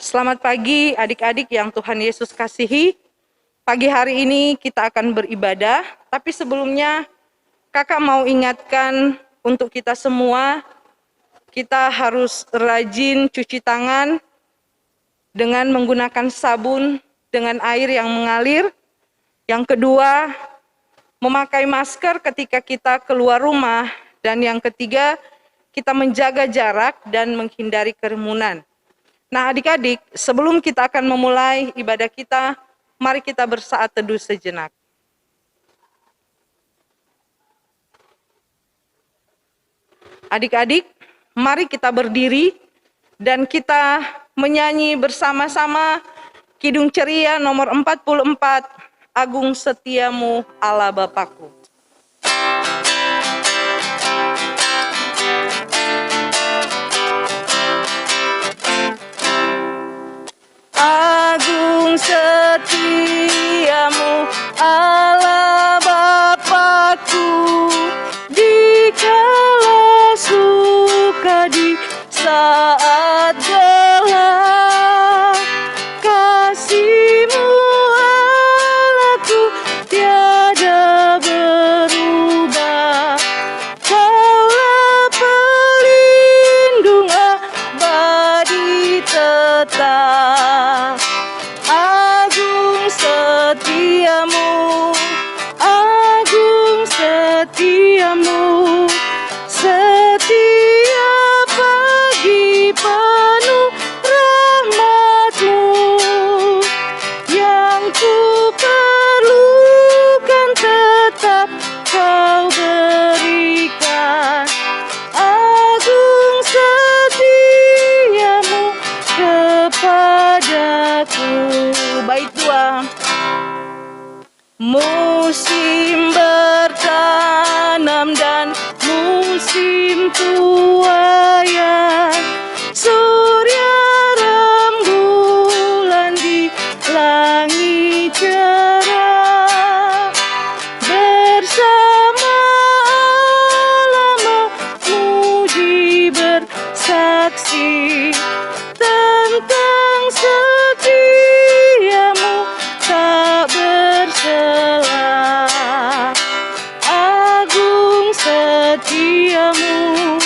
Selamat pagi adik-adik yang Tuhan Yesus kasihi. Pagi hari ini kita akan beribadah, tapi sebelumnya kakak mau ingatkan untuk kita semua, kita harus rajin cuci tangan dengan menggunakan sabun dengan air yang mengalir. Yang kedua, memakai masker ketika kita keluar rumah. Dan yang ketiga, kita menjaga jarak dan menghindari kerumunan. Nah adik-adik, sebelum kita akan memulai ibadah kita, mari kita bersaat teduh sejenak. Adik-adik, mari kita berdiri dan kita menyanyi bersama-sama Kidung Ceria nomor 44, Agung Setiamu Allah Bapakku. Agung setiamu Allah Bapakku, dikala suka di saat gelap, kasih-Mu Allahku tiada berubah. Kaulah pelindung abadi tetap. Agung setiamu, setiap pagi penuh rahmat-Mu, yang ku perlukan tetap Kau berikan. Agung setiamu kepadaku. Bait 2. Musim bertanam dan musim tuaian, surya rembulan di langit cerah, bersama Allah memuji bersaksi tentang setiamu tak berselah. Agung setiamu,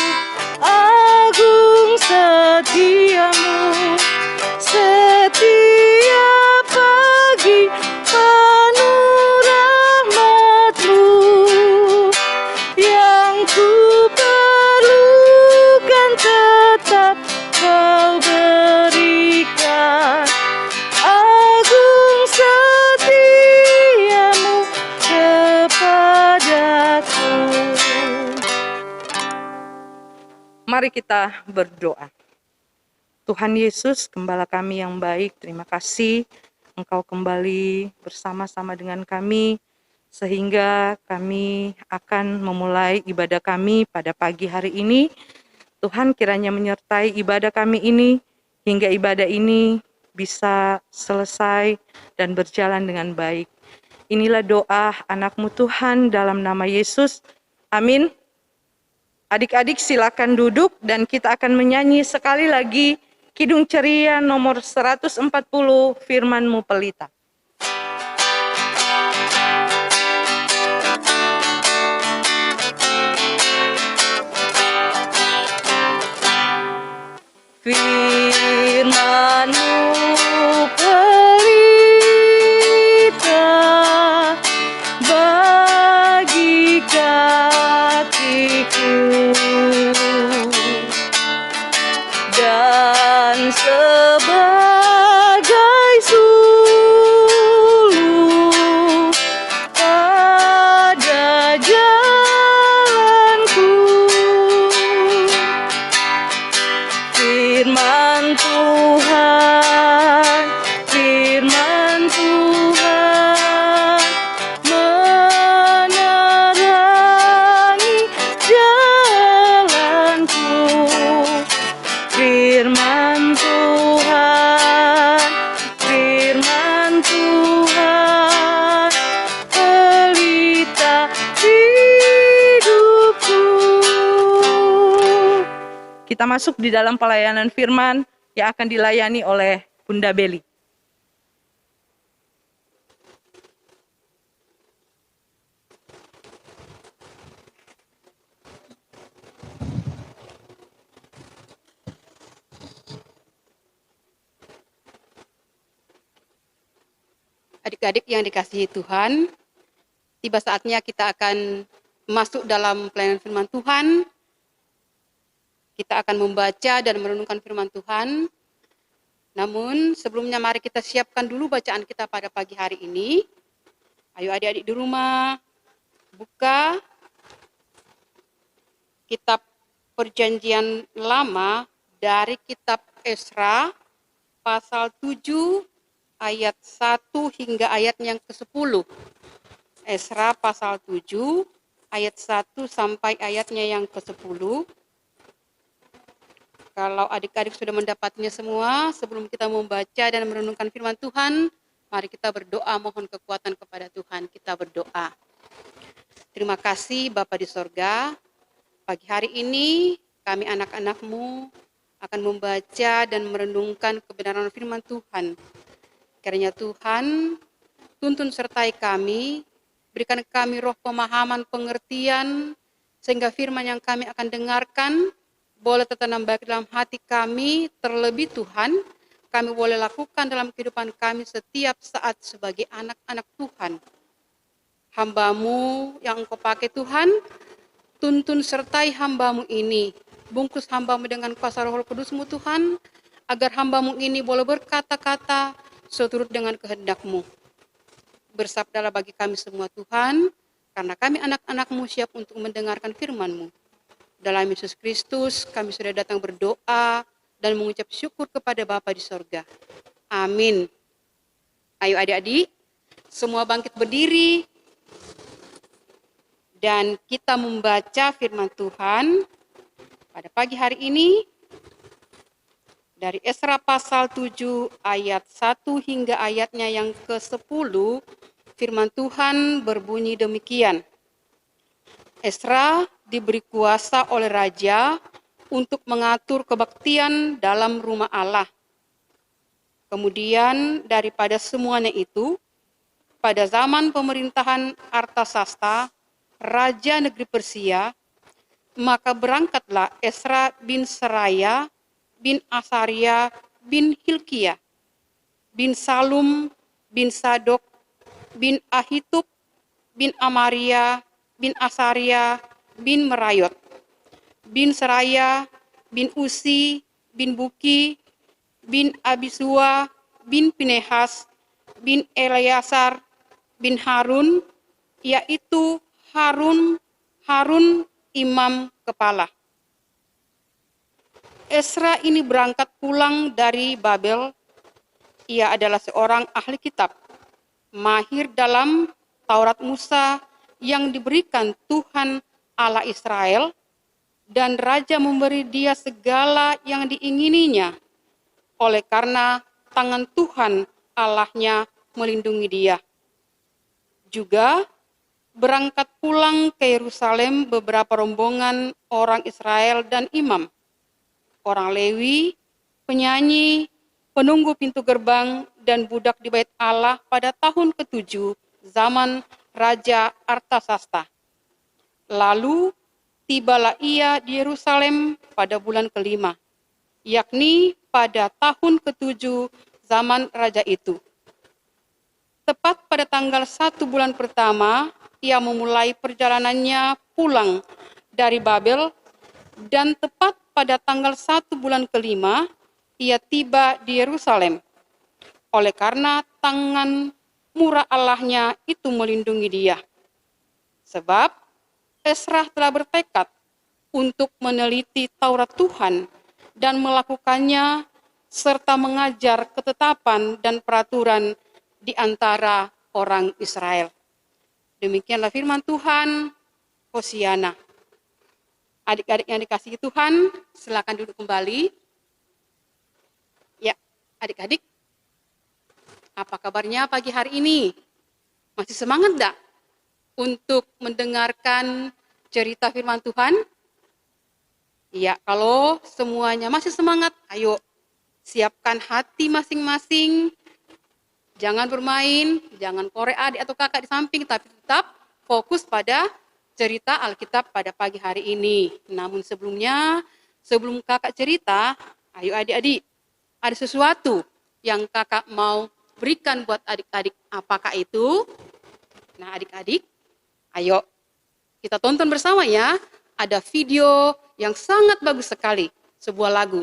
agung setiamu, setiap pagi penuh rahmat-Mu, yang ku perlukan tetap Kau berikan. Agung setiamu kepadaku. Mari kita berdoa. Tuhan Yesus, Gembala kami yang baik, terima kasih Engkau kembali bersama-sama dengan kami, sehingga kami akan memulai ibadah kami pada pagi hari ini. Tuhan kiranya menyertai ibadah kami ini, hingga ibadah ini bisa selesai dan berjalan dengan baik. Inilah doa anak-Mu Tuhan dalam nama Yesus. Amin. Adik-adik silakan duduk dan kita akan menyanyi sekali lagi Kidung Ceria nomor 140, Firman-Mu Pelita. Firman-Mu pelita bagi kakiku dan sebagai suluh pada jalanku. Firman Tuhan, firman Tuhan menerangi jalanku. Firman Tuhan, firman Tuhan pelita hidupku. Kita masuk di dalam pelayanan firman yang akan dilayani oleh Bunda Beli. Adik-adik yang dikasihi Tuhan, tiba saatnya kita akan masuk dalam pelayanan firman Tuhan. Kita akan membaca dan merenungkan firman Tuhan. Namun sebelumnya mari kita siapkan dulu bacaan kita pada pagi hari ini. Ayo adik-adik di rumah, buka kitab Perjanjian Lama dari kitab Esra pasal 7 ayat 1 hingga ayat yang ke-10. Esra pasal 7 ayat 1 sampai ayatnya yang ke-10. Kalau adik-adik sudah mendapatnya semua, sebelum kita membaca dan merenungkan firman Tuhan, mari kita berdoa mohon kekuatan kepada Tuhan. Kita berdoa. Terima kasih Bapa di sorga, pagi hari ini kami anak-anak-Mu akan membaca dan merenungkan kebenaran firman Tuhan. Kiranya Tuhan, tuntun sertai kami, berikan kami roh pemahaman, pengertian, sehingga firman yang kami akan dengarkan boleh tertanam baik dalam hati kami, terlebih Tuhan, kami boleh lakukan dalam kehidupan kami setiap saat sebagai anak-anak Tuhan. Hamba-Mu yang Engkau pakai Tuhan, tuntun sertai hamba-Mu ini, bungkus hamba-Mu dengan kuasa Roh Kudus-Mu Tuhan, agar hamba-Mu ini boleh berkata-kata seturut dengan kehendak-Mu. Bersabdalah bagi kami semua Tuhan, karena kami anak-anak-Mu siap untuk mendengarkan firman-Mu. Dalam Yesus Kristus kami sudah datang berdoa dan mengucap syukur kepada Bapa di sorga. Amin. Ayo adik-adik, semua bangkit berdiri dan kita membaca firman Tuhan pada pagi hari ini dari Esra pasal 7 ayat 1 hingga ayatnya yang ke-10. Firman Tuhan berbunyi demikian. Esra diberi kuasa oleh raja untuk mengatur kebaktian dalam rumah Allah. Kemudian daripada semuanya itu, pada zaman pemerintahan Artasasta, raja negeri Persia, maka berangkatlah Esra bin Seraya, bin Asaria, bin Hilkiah, bin Salum, bin Sadok, bin Ahitub, bin Amaria, bin Asaria, bin Merayot, bin Seraya, bin Usi, bin Buki, bin Abisua, bin Pinehas, bin Eleazar, bin Harun, yaitu Harun imam kepala. Esra ini berangkat pulang dari Babel. Ia adalah seorang ahli kitab, mahir dalam Taurat Musa yang diberikan Tuhan Allah Israel, dan raja memberi dia segala yang diingininya, oleh karena tangan Tuhan Allahnya melindungi dia. Juga berangkat pulang ke Yerusalem beberapa rombongan orang Israel dan imam, orang Lewi, penyanyi, penunggu pintu gerbang, dan budak di bait Allah pada tahun ke-7 zaman Raja Artasasta. Lalu tibalah ia di Yerusalem pada bulan ke-5, yakni pada tahun ke-7 zaman raja itu. Tepat pada tanggal 1 bulan pertama, ia memulai perjalanannya pulang dari Babel, dan tepat pada tanggal 1 bulan ke-5, ia tiba di Yerusalem. Oleh karena tangan murah Allahnya itu melindungi dia. Sebab Esra telah bertekad untuk meneliti Taurat Tuhan dan melakukannya, serta mengajar ketetapan dan peraturan di antara orang Israel. Demikianlah firman Tuhan. Hosiana. Adik-adik yang dikasihi Tuhan, silakan duduk kembali. Ya, adik-adik, apa kabarnya pagi hari ini? Masih semangat enggak untuk mendengarkan cerita firman Tuhan? Iya, kalau semuanya masih semangat, ayo Siapkan hati masing-masing. Jangan bermain, jangan korek adik atau kakak di samping, tapi tetap fokus pada cerita Alkitab pada pagi hari ini. Namun sebelumnya, sebelum kakak cerita, ayo adik-adik, ada sesuatu yang kakak mau berikan buat adik-adik. Apakah itu? Nah adik-adik, ayo kita tonton bersama ya. Ada video yang sangat bagus sekali, sebuah lagu.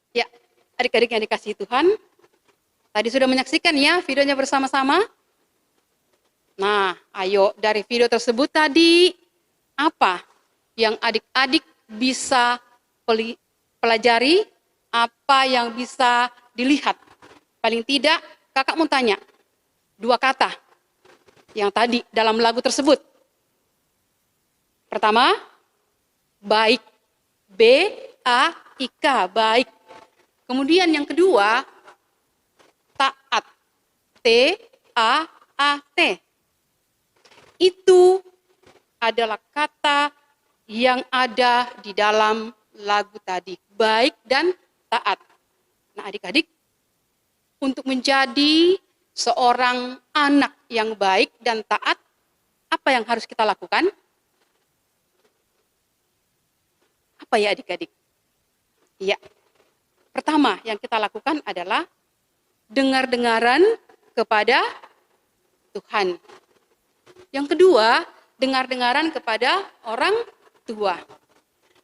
Ya, adik-adik yang dikasihi Tuhan, tadi sudah menyaksikan ya videonya bersama-sama? Nah, ayo dari video tersebut tadi, apa yang adik-adik bisa pelajari, apa yang bisa dilihat? Paling tidak, kakak mau tanya, 2 kata yang tadi dalam lagu tersebut. Pertama, baik. B-A-I-K, baik. Kemudian yang kedua, taat. T-A-A-T. Itu adalah kata yang ada di dalam lagu tadi. Baik dan taat. Nah adik-adik, untuk menjadi seorang anak yang baik dan taat, apa yang harus kita lakukan? Apa ya adik-adik? Iya, pertama yang kita lakukan adalah dengar-dengaran kepada Tuhan. Yang kedua, dengar-dengaran kepada orang tua.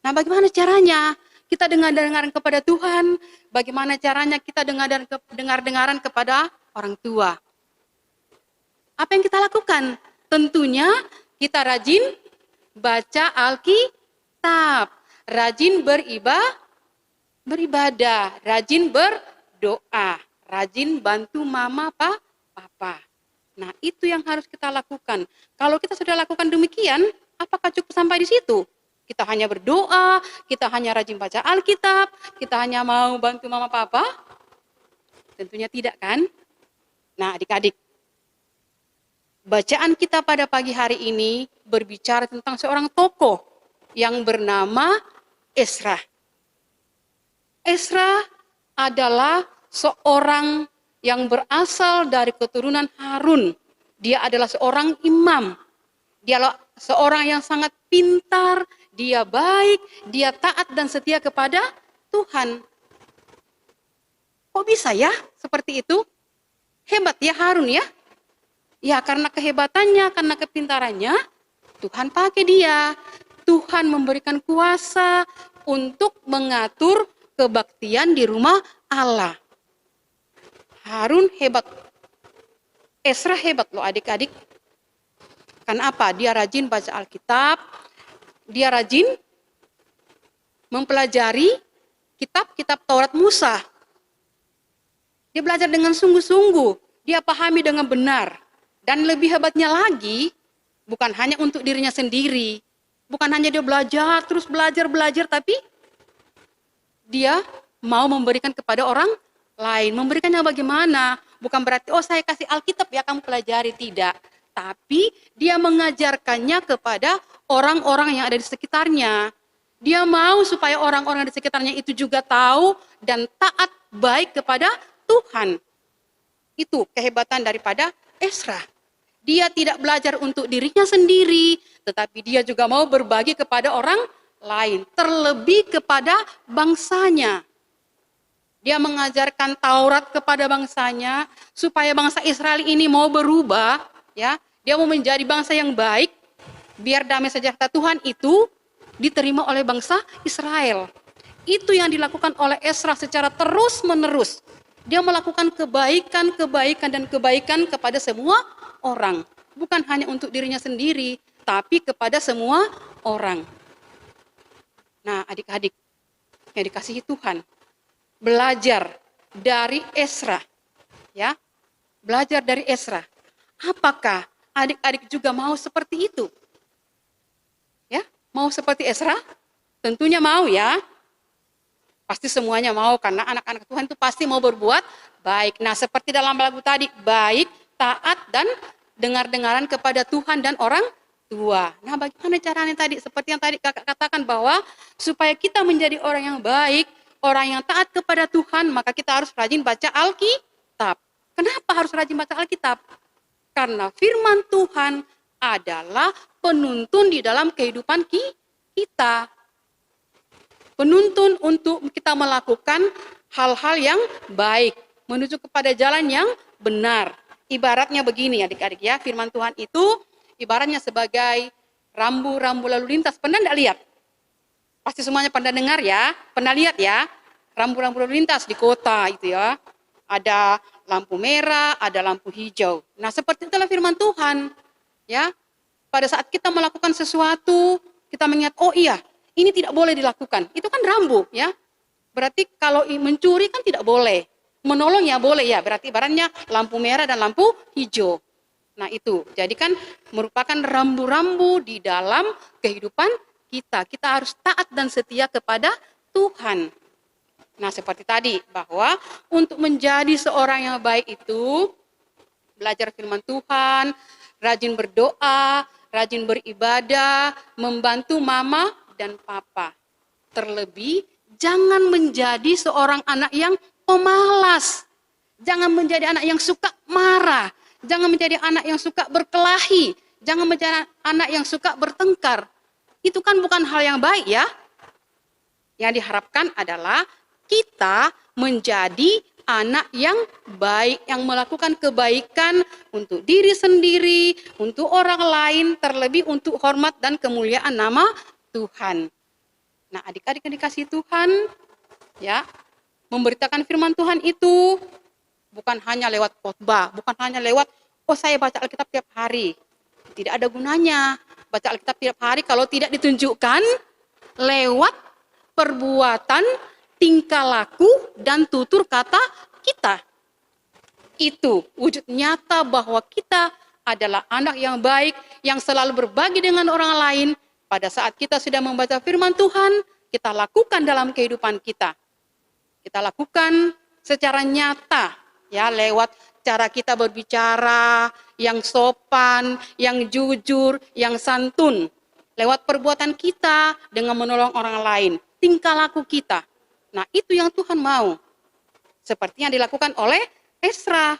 Nah, bagaimana caranya kita dengar-dengaran kepada Tuhan? Bagaimana caranya kita dengar-dengaran kepada orang tua? Apa yang kita lakukan? Tentunya kita rajin baca Alkitab, rajin beribadah, rajin berdoa, rajin bantu mama, papa. Nah, itu yang harus kita lakukan. Kalau kita sudah lakukan demikian, apakah cukup sampai di situ? Kita hanya berdoa, kita hanya rajin baca Alkitab, kita hanya mau bantu mama papa? Tentunya tidak kan? Nah, adik-adik, bacaan kita pada pagi hari ini berbicara tentang seorang tokoh yang bernama Ezra. Ezra adalah seorang yang berasal dari keturunan Harun. Dia adalah seorang imam. Dia adalah seorang yang sangat pintar, dia baik, dia taat dan setia kepada Tuhan. Kok bisa ya seperti itu? Hebat ya Harun ya? Ya karena kehebatannya, karena kepintarannya, Tuhan pakai dia. Tuhan memberikan kuasa untuk mengatur kebaktian di rumah Allah. Harun hebat. Ezra hebat loh adik-adik. Karena apa? Dia rajin baca Alkitab. Dia rajin mempelajari kitab-kitab Taurat Musa. Dia belajar dengan sungguh-sungguh. Dia pahami dengan benar. Dan lebih hebatnya lagi, bukan hanya untuk dirinya sendiri. Bukan hanya dia belajar, terus belajar, tapi dia mau memberikan kepada orang lain. Memberikannya bagaimana? Bukan berarti, oh saya kasih Alkitab ya kamu pelajari. Tidak. Tapi dia mengajarkannya kepada orang-orang yang ada di sekitarnya. Dia mau supaya orang-orang di sekitarnya itu juga tahu dan taat baik kepada Tuhan. Itu kehebatan daripada Ezra. Dia tidak belajar untuk dirinya sendiri, tetapi dia juga mau berbagi kepada orang lain. Terlebih kepada bangsanya. Dia mengajarkan Taurat kepada bangsanya supaya bangsa Israel ini mau berubah, ya. Dia mau menjadi bangsa yang baik biar damai sejahtera Tuhan itu diterima oleh bangsa Israel. Itu yang dilakukan oleh Ezra secara terus-menerus. Dia melakukan kebaikan kepada semua orang, bukan hanya untuk dirinya sendiri, tapi kepada semua orang. Nah, adik-adik yang dikasihi Tuhan, belajar dari Ezra, ya, belajar dari Ezra. Apakah adik-adik juga mau seperti itu? Ya, mau seperti Ezra? Tentunya mau ya. Pasti semuanya mau karena anak-anak Tuhan itu pasti mau berbuat baik. Nah, seperti dalam lagu tadi, baik, taat dan dengar-dengaran kepada Tuhan dan orang tua. Nah, bagaimana caranya tadi? Seperti yang tadi kakak katakan bahwa supaya kita menjadi orang yang baik, orang yang taat kepada Tuhan, maka kita harus rajin baca Alkitab. Kenapa harus rajin baca Alkitab? Karena firman Tuhan adalah penuntun di dalam kehidupan kita. Penuntun untuk kita melakukan hal-hal yang baik, menuju kepada jalan yang benar. Ibaratnya begini adik-adik ya, firman Tuhan itu ibaratnya sebagai rambu-rambu lalu lintas. Pernah enggak lihat? Pasti semuanya pernah dengar ya, pernah lihat ya, rambu-rambu lalu lintas di kota itu ya. Ada lampu merah, ada lampu hijau. Nah, seperti itulah firman Tuhan. Ya. Pada saat kita melakukan sesuatu, kita mengingat, oh iya, ini tidak boleh dilakukan. Itu kan rambu, ya. Berarti kalau mencuri kan tidak boleh. menolong ya boleh ya, berarti ibaratnya lampu merah dan lampu hijau. Nah itu, jadi kan merupakan rambu-rambu di dalam kehidupan kita. Kita harus taat dan setia kepada Tuhan. Nah seperti tadi, bahwa untuk menjadi seorang yang baik itu, belajar firman Tuhan, rajin berdoa, rajin beribadah, membantu mama dan papa. Terlebih, jangan menjadi seorang anak yang pemalas. Jangan menjadi anak yang suka marah. Jangan menjadi anak yang suka berkelahi. Jangan menjadi anak yang suka bertengkar. Itu kan bukan hal yang baik ya. Yang diharapkan adalah kita menjadi anak yang baik, yang melakukan kebaikan untuk diri sendiri, untuk orang lain, terlebih untuk hormat dan kemuliaan nama Tuhan. Nah, adik-adik yang dikasihi Tuhan, ya, memberitakan firman Tuhan itu bukan hanya lewat khotbah, bukan hanya lewat, oh saya baca Alkitab tiap hari. Tidak ada gunanya baca Alkitab tiap hari kalau tidak ditunjukkan lewat perbuatan, tingkah laku, dan tutur kata kita. Itu wujud nyata bahwa kita adalah anak yang baik, yang selalu berbagi dengan orang lain. Pada saat kita sudah membaca firman Tuhan, kita lakukan dalam kehidupan kita. Kita lakukan secara nyata, ya, lewat cara kita berbicara yang sopan, yang jujur, yang santun. Lewat perbuatan kita dengan menolong orang lain, tingkah laku kita. Nah, itu yang Tuhan mau. Seperti yang dilakukan oleh Esra.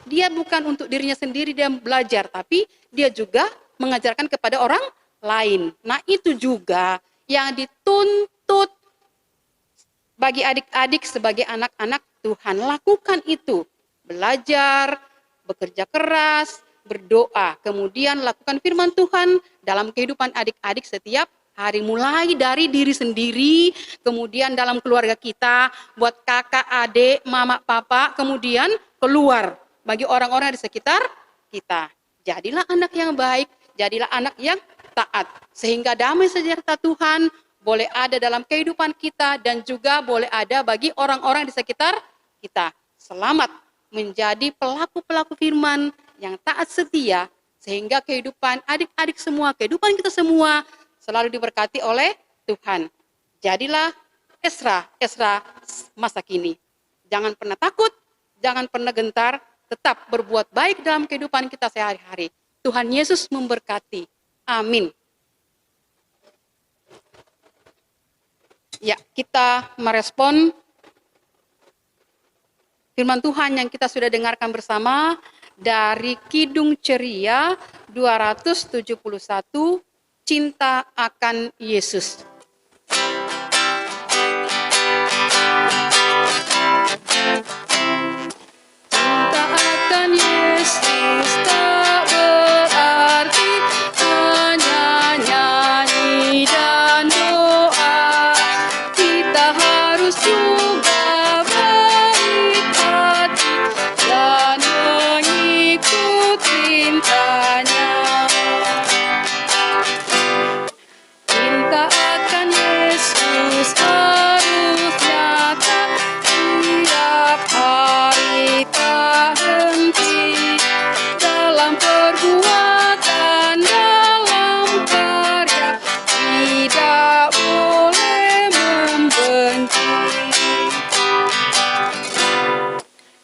Dia bukan untuk dirinya sendiri dia belajar, tapi dia juga mengajarkan kepada orang lain. Nah, itu juga yang dituntut bagi adik-adik sebagai anak-anak Tuhan. Lakukan itu. Belajar, bekerja keras, berdoa. Kemudian lakukan firman Tuhan dalam kehidupan adik-adik setiap hari. Mulai dari diri sendiri, kemudian dalam keluarga kita, buat kakak, adik, mama, papa, kemudian keluar bagi orang-orang di sekitar kita. Jadilah anak yang baik, jadilah anak yang taat. Sehingga damai sejahtera Tuhan boleh ada dalam kehidupan kita dan juga boleh ada bagi orang-orang di sekitar kita. Selamat menjadi pelaku-pelaku firman yang taat setia, sehingga kehidupan adik-adik semua, kehidupan kita semua selalu diberkati oleh Tuhan. Jadilah Esra masa kini. Jangan pernah takut, jangan pernah gentar, tetap berbuat baik dalam kehidupan kita sehari-hari. Tuhan Yesus memberkati. Amin. Ya, kita merespon firman Tuhan yang kita sudah dengarkan bersama dari Kidung Ceria 271, Cinta akan Yesus. Cinta akan Yesus tak berarti hanya nyanyi dan doa. Kita harus juga baik hati dan mengikut perintahnya. Cinta akan Yesus harus nyata tiap hari, tak henti dalam perbuatan, dalam karya, tidak boleh membenci.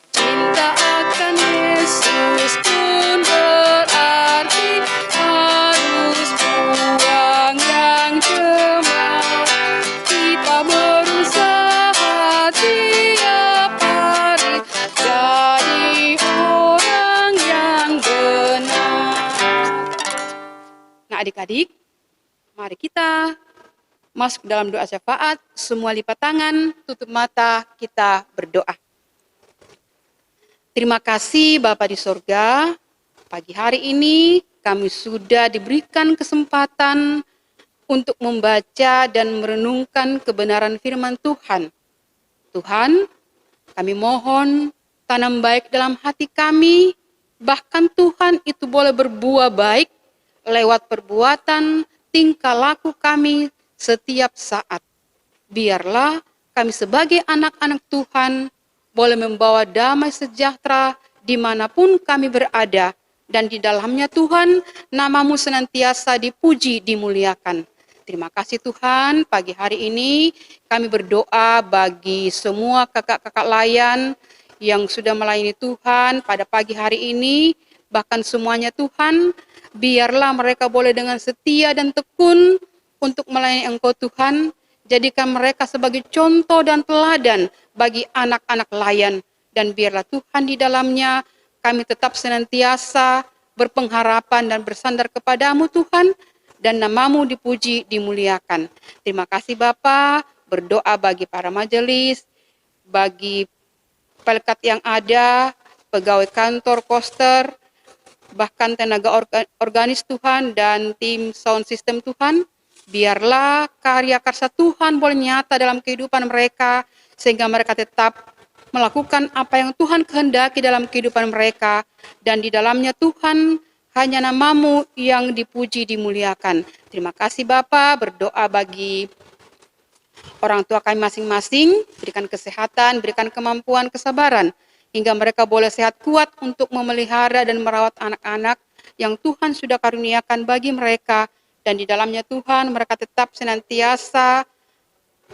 Cinta akan Yesus pun berarti harus buang yang cemar. Kita berusaha tiap hari jadi orang yang benar. Nah, adik-adik, mari kita masuk dalam doa syafaat. Semua lipat tangan, tutup mata, kita berdoa. Terima kasih Bapa di sorga, pagi hari ini kami sudah diberikan kesempatan untuk membaca dan merenungkan kebenaran firman Tuhan. Tuhan, kami mohon tanam baik dalam hati kami, bahkan Tuhan itu boleh berbuah baik lewat perbuatan, tingkah laku kami setiap saat. Biarlah kami sebagai anak-anak Tuhan boleh membawa damai sejahtera dimanapun kami berada. Dan di dalamnya Tuhan, nama-Mu senantiasa dipuji, dimuliakan. Terima kasih Tuhan, pagi hari ini kami berdoa bagi semua kakak-kakak layan yang sudah melayani Tuhan pada pagi hari ini, bahkan semuanya Tuhan, biarlah mereka boleh dengan setia dan tekun untuk melayani Engkau Tuhan, jadikan mereka sebagai contoh dan teladan bagi anak-anak layan, dan biarlah Tuhan di dalamnya kami tetap senantiasa berpengharapan dan bersandar kepadamu Tuhan, dan nama-Mu dipuji, dimuliakan. Terima kasih Bapa, berdoa bagi para majelis, bagi pelkat yang ada, pegawai kantor, koster, bahkan tenaga organis Tuhan, dan tim sound system Tuhan. Biarlah karya karsa Tuhan boleh nyata dalam kehidupan mereka, sehingga mereka tetap melakukan apa yang Tuhan kehendaki dalam kehidupan mereka, dan di dalamnya Tuhan hanya nama-Mu yang dipuji, dimuliakan. Terima kasih Bapa, berdoa bagi orang tua kami masing-masing, berikan kesehatan, berikan kemampuan, kesabaran, hingga mereka boleh sehat kuat untuk memelihara dan merawat anak-anak yang Tuhan sudah karuniakan bagi mereka, dan di dalamnya Tuhan mereka tetap senantiasa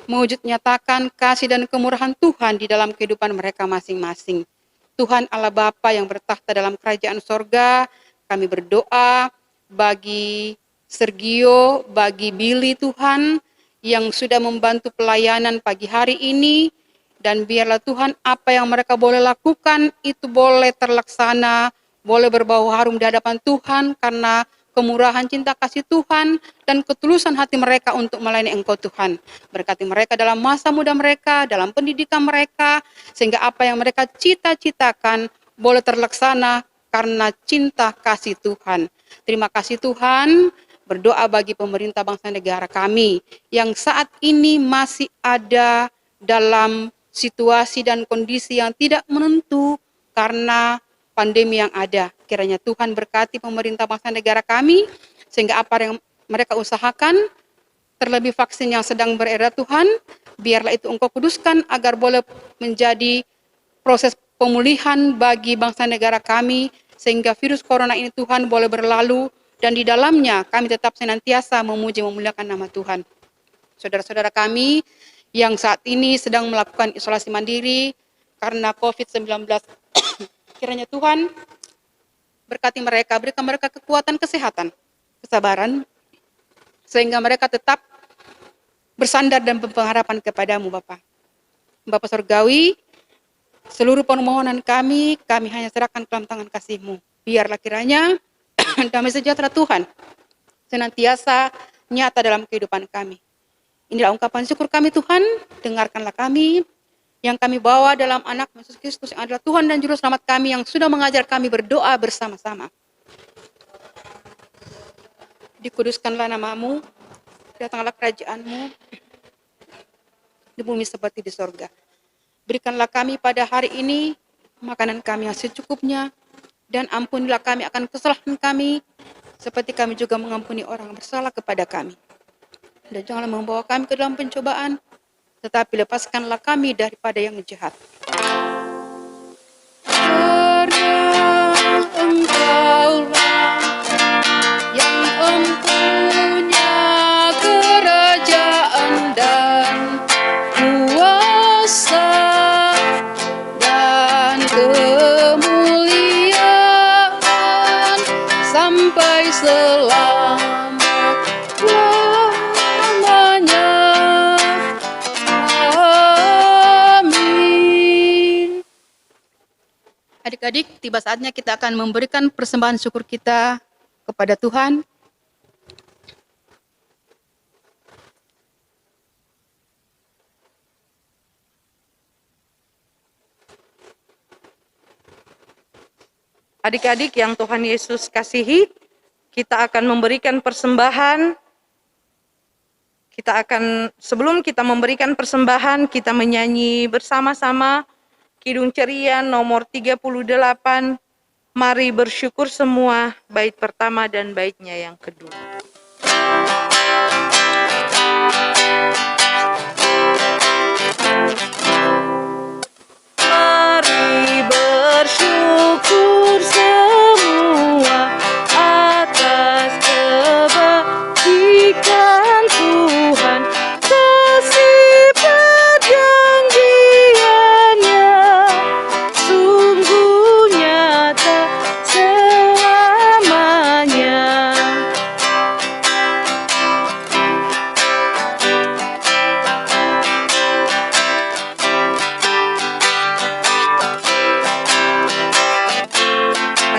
mewujud nyatakan kasih dan kemurahan Tuhan di dalam kehidupan mereka masing-masing. Tuhan Allah Bapa yang bertahta dalam kerajaan sorga, kami berdoa bagi Sergio, bagi Billy Tuhan, yang sudah membantu pelayanan pagi hari ini, dan biarlah Tuhan apa yang mereka boleh lakukan itu boleh terlaksana, boleh berbau harum di hadapan Tuhan karena kemurahan cinta kasih Tuhan dan ketulusan hati mereka untuk melayani Engkau Tuhan. Berkati mereka dalam masa muda mereka, dalam pendidikan mereka, sehingga apa yang mereka cita-citakan boleh terlaksana karena cinta kasih Tuhan. Terima kasih Tuhan, berdoa bagi pemerintah bangsa negara kami yang saat ini masih ada dalam situasi dan kondisi yang tidak menentu karena pandemi yang ada. Kiranya Tuhan berkati pemerintah bangsa negara kami, sehingga apa yang mereka usahakan, terlebih vaksin yang sedang beredar Tuhan, biarlah itu Engkau kuduskan agar boleh menjadi proses pemulihan bagi bangsa negara kami, sehingga virus corona ini Tuhan boleh berlalu, dan di dalamnya kami tetap senantiasa memuji memuliakan nama Tuhan. Saudara-saudara kami yang saat ini sedang melakukan isolasi mandiri karena COVID-19, kiranya Tuhan berkati mereka, berikan mereka kekuatan kesehatan, kesabaran, sehingga mereka tetap bersandar dan berpengharapan kepadamu Bapa. Bapa Surgawi, seluruh permohonan kami hanya serahkan ke dalam tangan kasih-Mu. Biarlah kiranya damai sejahtera Tuhan senantiasa nyata dalam kehidupan kami. Inilah ungkapan syukur kami Tuhan, dengarkanlah kami yang kami bawa dalam anak Yesus Kristus yang adalah Tuhan dan Juru Selamat kami, yang sudah mengajar kami berdoa bersama-sama. Dikuduskanlah nama-Mu, datanglah kerajaan-Mu di bumi seperti di sorga. Berikanlah kami pada hari ini makanan kami yang secukupnya, dan ampunilah kami akan kesalahan kami, seperti kami juga mengampuni orang yang bersalah kepada kami. Dan janganlah membawa kami ke dalam pencobaan, tetapi lepaskanlah kami daripada yang jahat. Karena Engkaulah yang mempunyai kerajaan dan kuasa dan kemuliaan sampai selama-lamanya. Amin. Adik-adik, tiba saatnya kita akan memberikan persembahan syukur kita kepada Tuhan. Adik-adik yang Tuhan Yesus kasihi, kita akan memberikan persembahan. Sebelum kita memberikan persembahan, kita menyanyi bersama-sama Kidung Ceria nomor 38, Mari Bersyukur Semua, bait pertama dan baitnya yang kedua.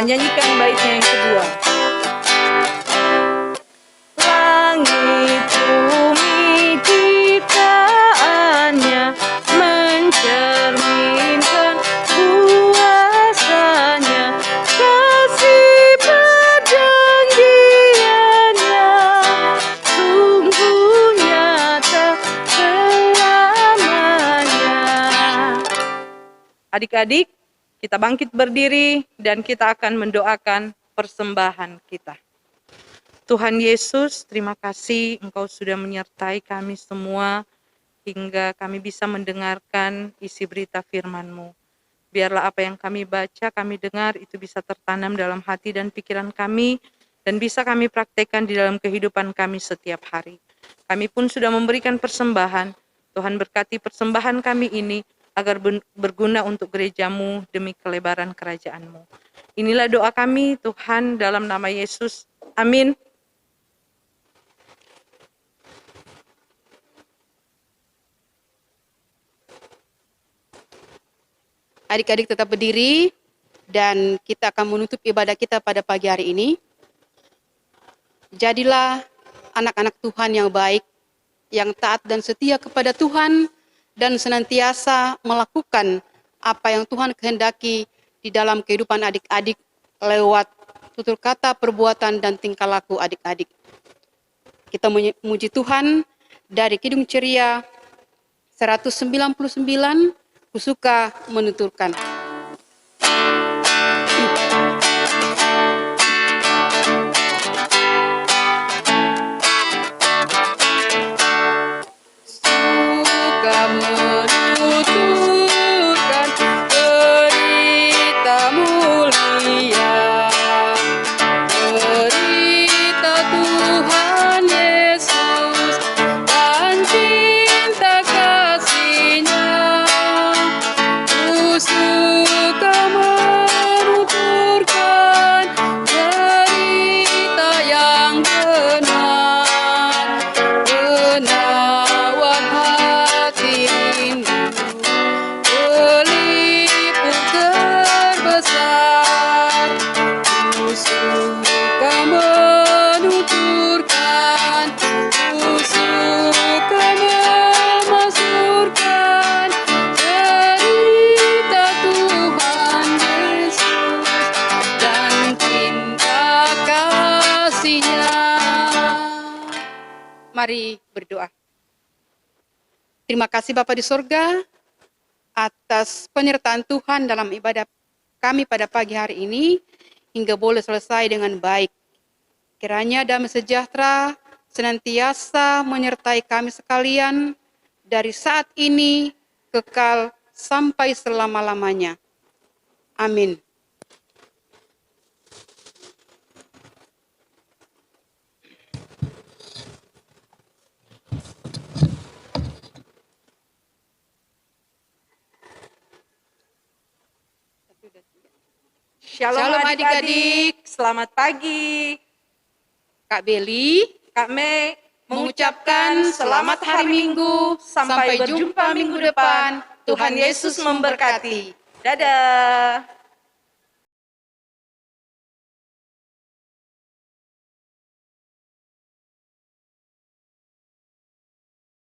nyanyikan baitnya yang kedua. Langit bumi ciptaannya mencerminkan kuasanya, kasih perjanjiannya sungguh nyata selamanya. Adik-adik, kita bangkit berdiri dan kita akan mendoakan persembahan kita. Tuhan Yesus, terima kasih Engkau sudah menyertai kami semua hingga kami bisa mendengarkan isi berita firman-Mu. Biarlah apa yang kami baca, kami dengar itu bisa tertanam dalam hati dan pikiran kami dan bisa kami praktekkan di dalam kehidupan kami setiap hari. Kami pun sudah memberikan persembahan. Tuhan berkati persembahan kami ini agar berguna untuk gereja-Mu demi kelebaran kerajaan-Mu. Inilah doa kami Tuhan dalam nama Yesus. Amin. Adik-adik tetap berdiri dan kita akan menutup ibadah kita pada pagi hari ini. Jadilah anak-anak Tuhan yang baik, yang taat dan setia kepada Tuhan dan senantiasa melakukan apa yang Tuhan kehendaki di dalam kehidupan adik-adik lewat tutur kata, perbuatan, dan tingkah laku adik-adik. Kita memuji Tuhan dari Kidung Ceria 199, Kusuka menuturkan. Suka menuturkan berita mulia, berita Tuhan Yesus dan cinta kasih-Nya. Suka menuturkan berita yang benar, menawan hati rindu, pelipur terbesar. Suka menuturkan, suka memasmurkan cerita Tuhan Yesus dan cinta kasih-Nya. Mari berdoa. Terima kasih Bapa di sorga atas penyertaan Tuhan dalam ibadah kami pada pagi hari ini hingga boleh selesai dengan baik. Kiranya damai sejahtera senantiasa menyertai kami sekalian dari saat ini kekal sampai selama-lamanya. Amin. Shalom adik-adik, selamat pagi. Kak Beli Kak Mei mengucapkan selamat hari Minggu. Sampai berjumpa minggu depan. Tuhan Yesus memberkati. Dadah.